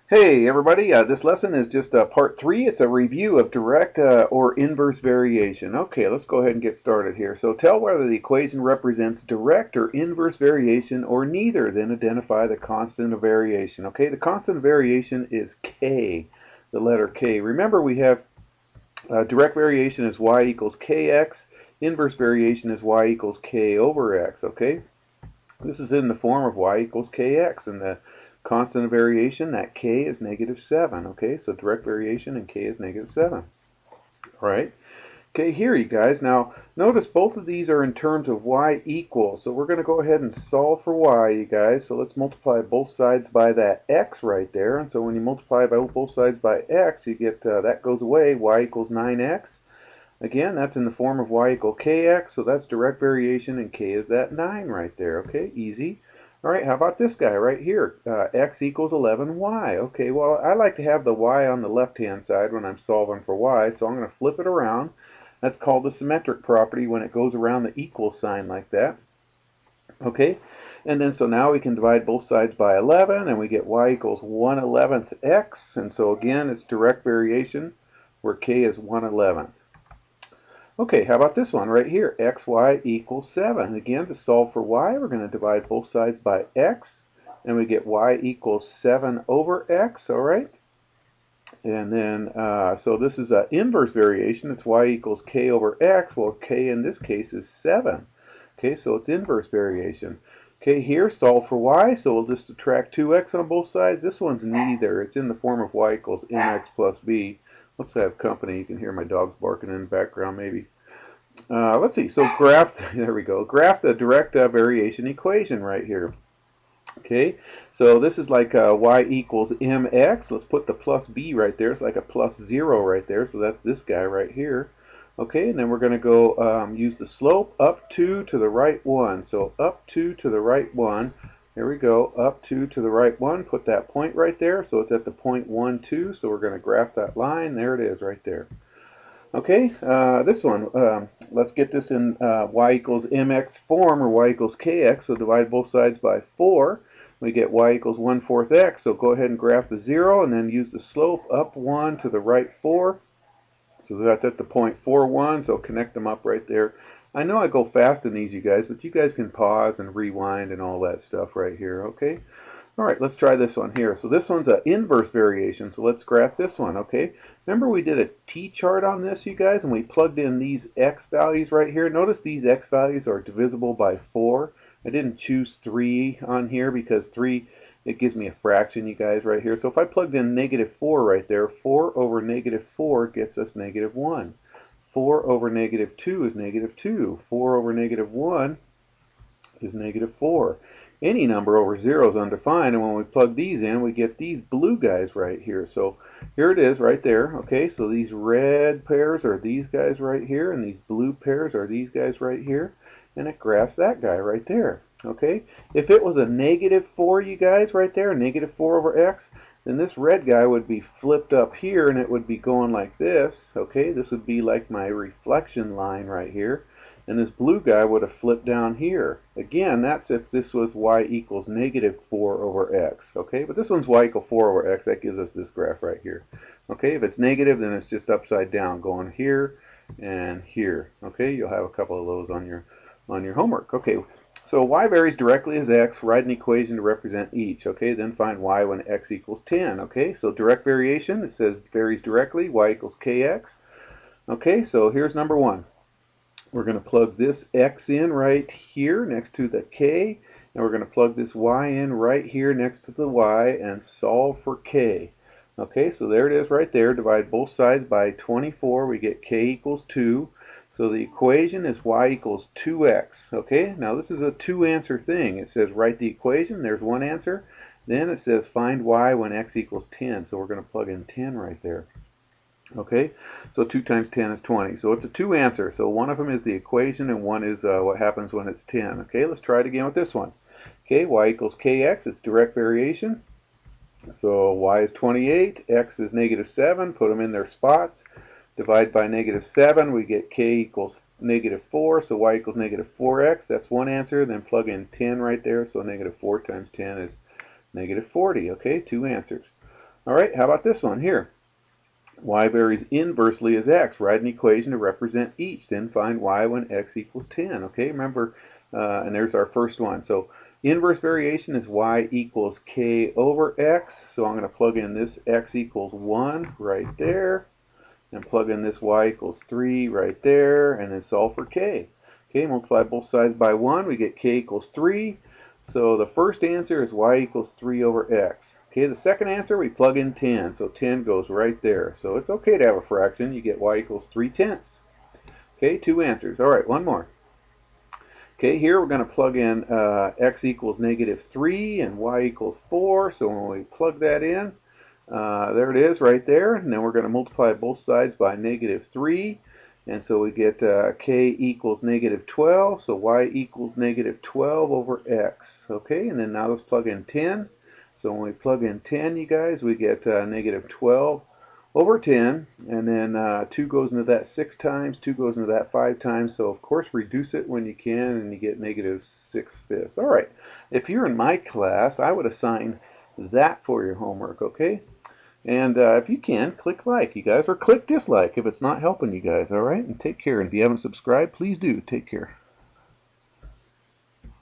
Hey everybody, this lesson is just part 3. It's a review of direct or inverse variation. Okay, let's go ahead and get started here. So tell whether the equation represents direct or inverse variation or neither, then identify the constant of variation. Okay, the constant of variation is K, the letter K. Remember we have direct variation is y equals kx, inverse variation is y equals k over x. Okay, this is in the form of y equals kx, and the constant of variation, that k is -7. Okay, so direct variation and k is -7. All right. Okay, here you guys. Now, notice both of these are in terms of y equals. So we're going to go ahead and solve for y, you guys. So let's multiply both sides by that x right there. And so when you multiply by both sides by x, you get that goes away. Y equals 9x. Again, that's in the form of y equal kx, so that's direct variation, and k is that 9 right there. Okay, easy. All right, how about this guy right here? X equals 11y. Okay, well, I like to have the y on the left-hand side when I'm solving for y, so I'm going to flip it around. That's called the symmetric property when it goes around the equal sign like that. Okay, and then so now we can divide both sides by 11, and we get y equals 1/11 x, and so again, it's direct variation where k is 1/11. Okay, how about this one right here? Xy equals 7. Again, to solve for y, we're going to divide both sides by x, and we get y equals 7 over x, all right? And then, so this is an inverse variation. It's y equals k over x. Well, k in this case is 7. Okay, so it's inverse variation. Okay, here, solve for y, so we'll just subtract 2x on both sides. This one's neither. It's in the form of y equals mx plus b. Let's have company. You can hear my dog barking in the background, maybe. Let's see. So graph, there we go. Graph the direct variation equation right here. Okay, so this is like y equals mx. Let's put the plus b right there. It's like a plus 0 right there. So that's this guy right here. Okay, and then we're going to go use the slope up 2 to the right 1. So up 2 to the right 1. There we go. Up 2 to the right 1. Put that point right there. So it's at the point 1, 2. So we're going to graph that line. There it is right there. Okay, this one, let's get this in y equals mx form, or y equals kx, so divide both sides by 4. We get y equals 1/4 x, so go ahead and graph the 0, and then use the slope up 1 to the right 4. So that's at the point 4, 1, so connect them up right there. I know I go fast in these, you guys, but you guys can pause and rewind and all that stuff right here, okay? All right, let's try this one here. So this one's an inverse variation, so let's graph this one, okay? Remember we did a t-chart on this, you guys, and we plugged in these x values right here. Notice these x values are divisible by 4. I didn't choose 3 on here because 3, it gives me a fraction, you guys, right here. So if I plugged in -4 right there, 4 over -4 gets us -1. 4 over -2 is -2. 4 over -1 is -4. Any number over 0 is undefined, and when we plug these in, we get these blue guys right here. So here it is right there. Okay, so these red pairs are these guys right here, and these blue pairs are these guys right here, and it graphs that guy right there. Okay, if it was a -4, you guys, right there, -4 over x, then this red guy would be flipped up here, and it would be going like this. Okay, this would be like my reflection line right here. And this blue guy would have flipped down here. Again, that's if this was y equals -4 over x. Okay, but this one's y equals 4 over x. That gives us this graph right here. Okay, if it's negative, then it's just upside down, going here and here. Okay, you'll have a couple of those on your homework. Okay, so y varies directly as x. Write an equation to represent each. Okay, then find y when x equals 10. Okay, so direct variation, it says varies directly. Y equals kx. Okay, so here's number 1. We're going to plug this x in right here next to the k, and we're going to plug this y in right here next to the y and solve for k. Okay, so there it is right there. Divide both sides by 24. We get k equals 2. So the equation is y equals 2x. Okay, now this is a two-answer thing. It says write the equation. There's one answer. Then it says find y when x equals 10. So we're going to plug in 10 right there. Okay, so 2 times 10 is 20. So it's a two answer. So one of them is the equation and one is what happens when it's 10. Okay, let's try it again with this one. Okay, y equals kx. It's direct variation. So y is 28, x is -7. Put them in their spots. Divide by -7. We get k equals -4. So y equals -4x. That's one answer. Then plug in 10 right there. So -4 times 10 is -40. Okay, two answers. All right, how about this one here? Y varies inversely as x. Write an equation to represent each. Then find y when x equals 10. Okay, remember, and there's our first one. So inverse variation is y equals k over x. So I'm going to plug in this x equals 1 right there, and plug in this y equals 3 right there, and then solve for k. Okay, multiply both sides by 1, we get k equals 3. So the first answer is y equals 3 over x. Okay, the second answer, we plug in 10. So 10 goes right there. So it's okay to have a fraction. You get y equals 3/10. Okay, two answers. All right, one more. Okay, here we're going to plug in x equals -3 and y equals 4. So when we plug that in, there it is right there. And then we're going to multiply both sides by -3. And so we get k equals -12. So y equals -12 over x. Okay, and then now let's plug in 10. So when we plug in 10, you guys, we get -12 over 10, and then 2 goes into that 6 times, 2 goes into that 5 times, so of course reduce it when you can, and you get -6/5. All right, if you're in my class, I would assign that for your homework, okay? And if you can, click like, you guys, or click dislike if it's not helping you guys, all right? And take care, and if you haven't subscribed, please do. Take care.